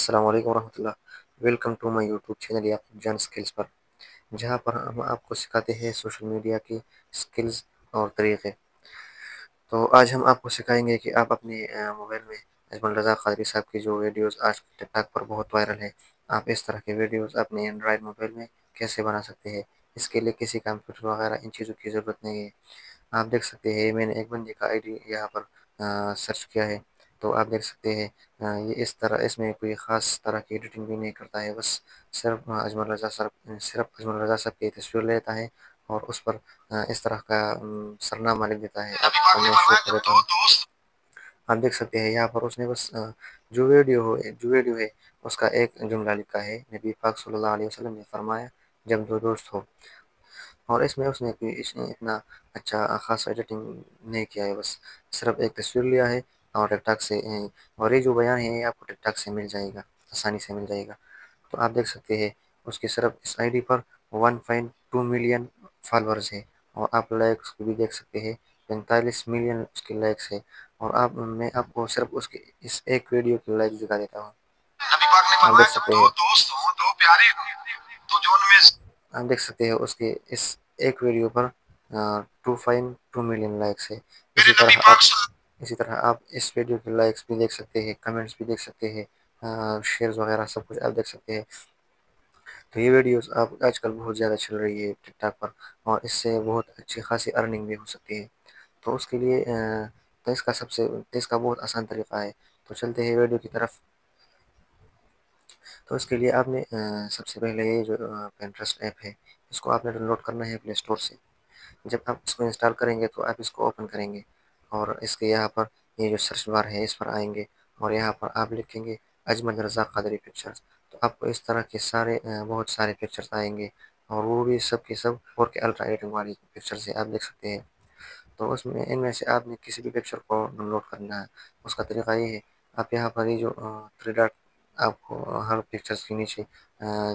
अस्सलाम वालेकुम रहमतुल्लाह। Welcome to my YouTube channel या जन स्किल्स पर, जहां पर हम आपको सिखाते हैं सोशल मीडिया की स्किल्स और तरीके। तो आज हम आपको सिखाएंगे कि आप अपने मोबाइल में अजमल रज़ा क़ादरी साहब की जो वीडियोस आज टिकटॉक पर बहुत वायरल है, आप इस तरह के वीडियोस अपने एंड्रॉयड मोबाइल में कैसे बना सकते हैं। इसके लिए किसी कंप्यूटर वगैरह इन चीज़ों की ज़रूरत नहीं है। आप देख सकते हैं मैंने एक बंदे का आईडी यहाँ पर सर्च किया है। तो आप देख सकते हैं ये इस तरह, इसमें कोई ख़ास तरह की एडिटिंग भी नहीं करता है, बस सिर्फ अजमल रज़ा साहब की तस्वीर लेता है और उस पर इस तरह का सरनामा लिख देता है। आपको मैं शो कर देता हूँ। आप देख सकते हैं यहाँ पर उसने बस जो वीडियो है उसका एक जुमला लिखा है, नबी पाक सल्लल्लाहु अलैहि वसल्लम ने फरमाया, जब दो दोस्त हो। और इसमें उसने कोई इसने इतना अच्छा खास एडिटिंग नहीं किया है, बस सिर्फ एक तस्वीर लिया है और टिकटॉक से और ये जो बयान है ये आपको टिकटॉक से मिल जाएगा, आसानी से मिल जाएगा। तो आप देख सकते हैं उसकी सिर्फ इस आईडी पर 1.2 मिलियन फॉलोअर्स है और आप लाइक्स भी देख सकते हैं, 45 मिलियन उसके लाइक्स है। और आप मैं आपको सिर्फ उसके इस एक वीडियो की लाइक्स दिखा देता हूँ। नबी पाक ने फरमाया जब दो दोस्त हों, दो प्यारे हों, तो जो उनमें आप देख सकते हैं उसके इस एक वीडियो पर 2.2 मिलियन लाइक्स है। इसी तरह आप इस वीडियो के लाइक्स भी देख सकते हैं, कमेंट्स भी देख सकते हैं, शेयर्स वगैरह सब कुछ आप देख सकते हैं। तो ये वीडियोस आप आजकल बहुत ज़्यादा चल रही है टिकटॉक पर और इससे बहुत अच्छी खासी अर्निंग भी हो सकती है। तो उसके लिए तो इसका बहुत आसान तरीका है। तो चलते हैं वीडियो की तरफ। तो इसके लिए आपने सबसे पहले ये जो पिंटरेस्ट ऐप है इसको आपने डाउनलोड करना है प्ले स्टोर से। जब आप इसको इंस्टॉल करेंगे तो आप इसको ओपन करेंगे और इसके यहाँ पर ये जो सर्च बार है इस पर आएंगे और यहाँ पर आप लिखेंगे अजमल रज़ा क़ादरी पिक्चर्स। तो आपको इस तरह के बहुत सारे पिक्चर्स आएंगे और वो भी सब के सब 4K अल्ट्रा एडिटिंग वाली पिक्चर्स है, आप देख सकते हैं। तो उसमें इनमें से आपने किसी भी पिक्चर को डाउनलोड करना है। उसका तरीका ये है, आप यहाँ पर ये जो थ्री डॉट आपको हर पिक्चर्स के नीचे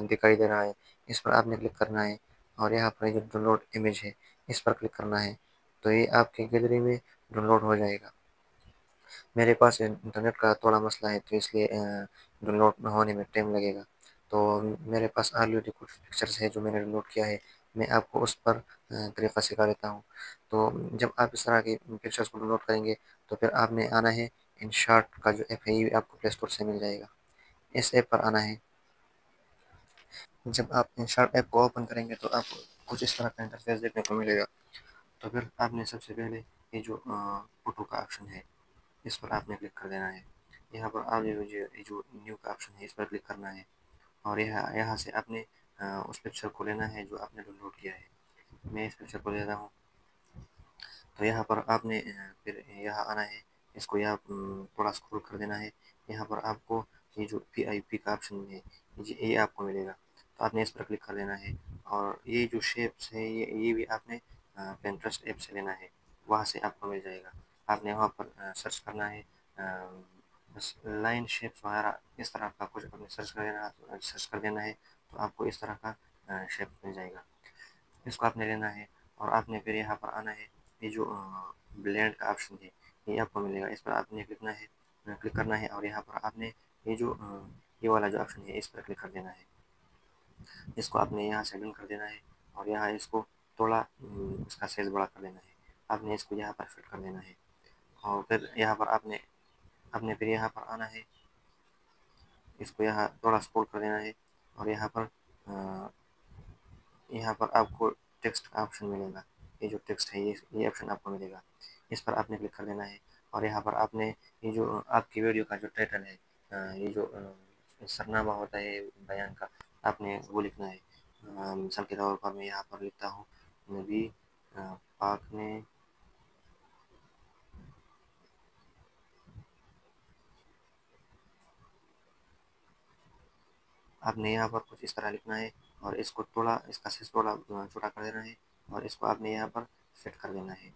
दिखाई दे रहा है, इस पर आपने क्लिक करना है और यहाँ पर जो डाउनलोड इमेज है इस पर क्लिक करना है। तो ये आपकी गैलरी में डाउनलोड हो जाएगा। मेरे पास इंटरनेट का थोड़ा मसला है तो इसलिए डाउनलोड होने में टाइम लगेगा। तो मेरे पास ऑलरेडी कुछ पिक्चर्स है जो मैंने डाउनलोड किया है, मैं आपको उस पर तरीका सिखा देता हूँ। तो जब आप इस तरह की पिक्चर्स को डाउनलोड करेंगे तो फिर आपने आना है इन शॉर्ट का जो ऐप है ये आपको प्ले स्टोर से मिल जाएगा। इस ऐप पर आना है। जब आप इन शॉर्ट ऐप को ओपन करेंगे तो आपको कुछ इस तरह का इंटरफेस देखने को मिलेगा। तो फिर आपने सबसे पहले ये जो फोटो का ऑप्शन है इस पर आपने क्लिक कर देना है। यहाँ पर आपने ये जो न्यू का ऑप्शन है इस पर क्लिक करना है और यहाँ यहाँ से आपने उस पिक्चर को लेना है जो आपने डाउनलोड किया है। मैं इस पिक्चर को ले रहा हूँ। तो यहाँ पर आपने फिर यहाँ आना है, इसको यहाँ थोड़ा स्क्रॉल कर देना है। यहाँ पर आपको ये जो PIP का ऑप्शन है ये आपको मिलेगा, तो आपने इस पर क्लिक कर देना है। और ये जो शेप्स है ये भी आपने पिंटरेस्ट ऐप से लेना है, वहाँ से आपको मिल जाएगा। आपने वहाँ पर सर्च करना है बस लाइन शेप्स वगैरह इस तरह का कुछ आपने सर्च कर देना है तो आपको इस तरह का शेप मिल जाएगा। इसको आपने लेना है और आपने फिर यहाँ पर आना है। ये जो ब्लेंड का ऑप्शन है ये आपको मिलेगा, इस पर आपने क्लिक करना है और यहाँ पर आपने ये जो ये वाला जो ऑप्शन है इस पर क्लिक कर देना है। इसको आपने यहाँ से डन कर देना है और यहाँ इसको थोड़ा इसका साइज बड़ा कर देना है। आपने इसको यहाँ पर फिट कर देना है और फिर यहाँ पर आपने आपने फिर यहाँ पर आना है, इसको यहाँ थोड़ा स्क्रॉल कर देना है और यहाँ पर आपको टेक्स्ट का ऑप्शन मिलेगा। ये जो टेक्स्ट है ये ऑप्शन आपको मिलेगा, इस पर आपने क्लिक कर देना है और यहाँ पर आपने ये जो आपकी वीडियो का जो टाइटल है ये जो सरनामा होता है बयान का, आपने वो लिखना है। मिसाल के तौर पर मैं यहाँ पर लिखता हूँ नबी पाक ने आपने यहाँ पर कुछ इस तरह लिखना है और इसको थोड़ा इसका साइज थोड़ा छोटा कर देना है और इसको आपने यहाँ पर सेट कर देना है।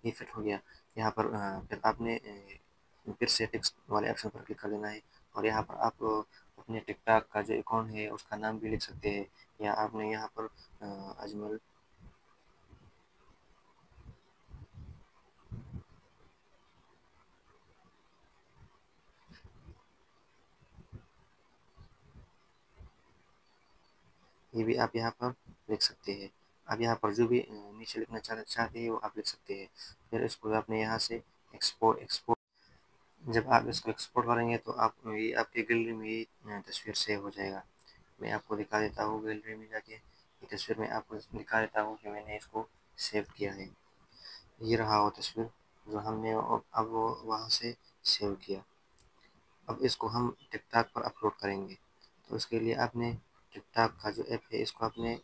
ये फिट हो गया। यहाँ पर फिर आपने फिर से टेक्स्ट वाले ऑप्शन पर क्लिक कर देना है और यहाँ पर आप अपने टिकटॉक का जो अकाउंट है उसका नाम भी लिख सकते हैं या आपने यहाँ पर अजमल ये भी आप यहाँ पर लिख सकते हैं। आप यहाँ पर जो भी नीचे लिखना चाहते हैं वो आप लिख सकते हैं। फिर इसको आपने यहाँ से एक्सपोर्ट जब आप इसको एक्सपोर्ट करेंगे तो आप ये आपके गैलरी में ये तस्वीर सेव हो जाएगा। मैं आपको दिखा देता हूँ गैलरी में जाके, ये तस्वीर मैं आपको दिखा देता हूँ कि मैंने इसको सेव किया है। ये रहा वो तस्वीर जो हमने अब वो वहाँ से सेव किया। अब इसको हम टिकटॉक पर अपलोड करेंगे। तो उसके लिए आपने टिकटॉक का जो ऐप है इसको आपने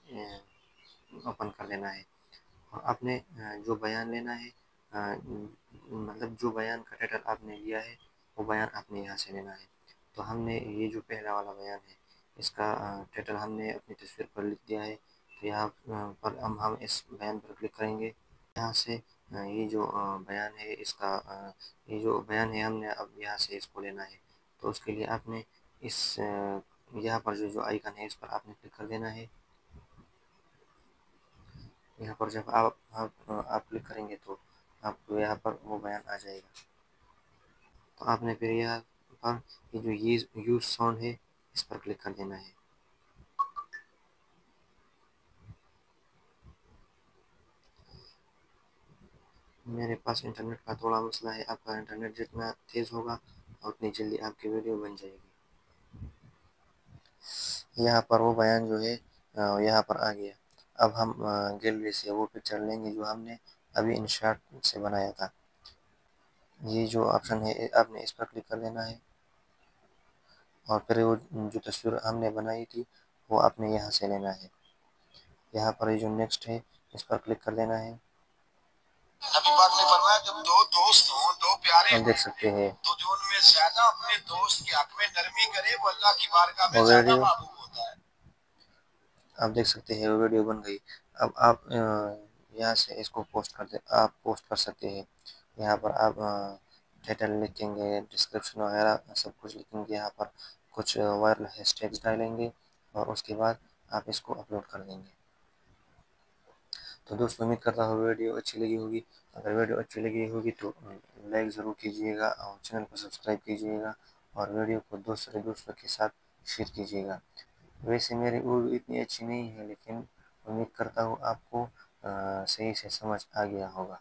ओपन कर लेना है, और आपने जो बयान लेना है, मतलब जो बयान का टाइटल आपने लिया है वो बयान आपने यहाँ से लेना है। तो हमने ये जो पहला वाला बयान है इसका टाइटल हमने अपनी तस्वीर पर लिख दिया है। तो यहाँ पर हम इस बयान पर क्लिक करेंगे। यहाँ से ये जो बयान है इसका ये जो बयान है हमने अब यहाँ से इसको लेना है। तो उसके लिए आपने इस यहाँ पर जो आइकन है इस पर आपने क्लिक कर देना है। यहाँ पर जब आप क्लिक करेंगे तो आपको यहाँ पर वो बयान आ जाएगा। तो आपने फिर यहाँ पर ये जो ये यूज साउंड है इस पर क्लिक कर देना है। मेरे पास इंटरनेट का थोड़ा मसला है, आपका इंटरनेट जितना तेज़ होगा उतनी जल्दी आपकी वीडियो बन जाएगी। यहाँ पर वो बयान जो है यहाँ पर आ गया। अब हम गैलरी से वो पिक्चर लेंगे जो हमने अभी इंशॉट से बनाया था। ये जो ऑप्शन है आपने इस पर क्लिक कर देना है, और फिर वो जो तस्वीर हमने बनाई थी वो आपने यहाँ से लेना है। यहाँ पर ये जो नेक्स्ट है इस पर क्लिक कर देना है। नबी पाक ने फरमाया जब दो दोस्त हों, दो प्यारे आप देख सकते हैं तो जो उनमें ज्यादा अपने दोस्त के हक में नरमी करे वो अल्लाह की बारगाह में ज्यादा महबूब होता है। आप देख सकते हैं वो वीडियो बन गई। अब आप यहाँ से इसको आप पोस्ट कर सकते हैं। यहाँ पर आप टाइटल लिखेंगे, डिस्क्रिप्शन वगैरह सब कुछ लिखेंगे, यहाँ पर कुछ वायरल हैशटैग्स डालेंगे और उसके बाद आप इसको अपलोड कर देंगे। तो दोस्तों उम्मीद करता हूँ वीडियो अच्छी लगी होगी। अगर वीडियो अच्छी लगी होगी तो लाइक ज़रूर कीजिएगा और चैनल को सब्सक्राइब कीजिएगा, और वीडियो को दोस्तों के साथ शेयर कीजिएगा। वैसे मेरी उर्दू इतनी अच्छी नहीं है, लेकिन उम्मीद करता हूँ आपको सही से समझ आ गया होगा।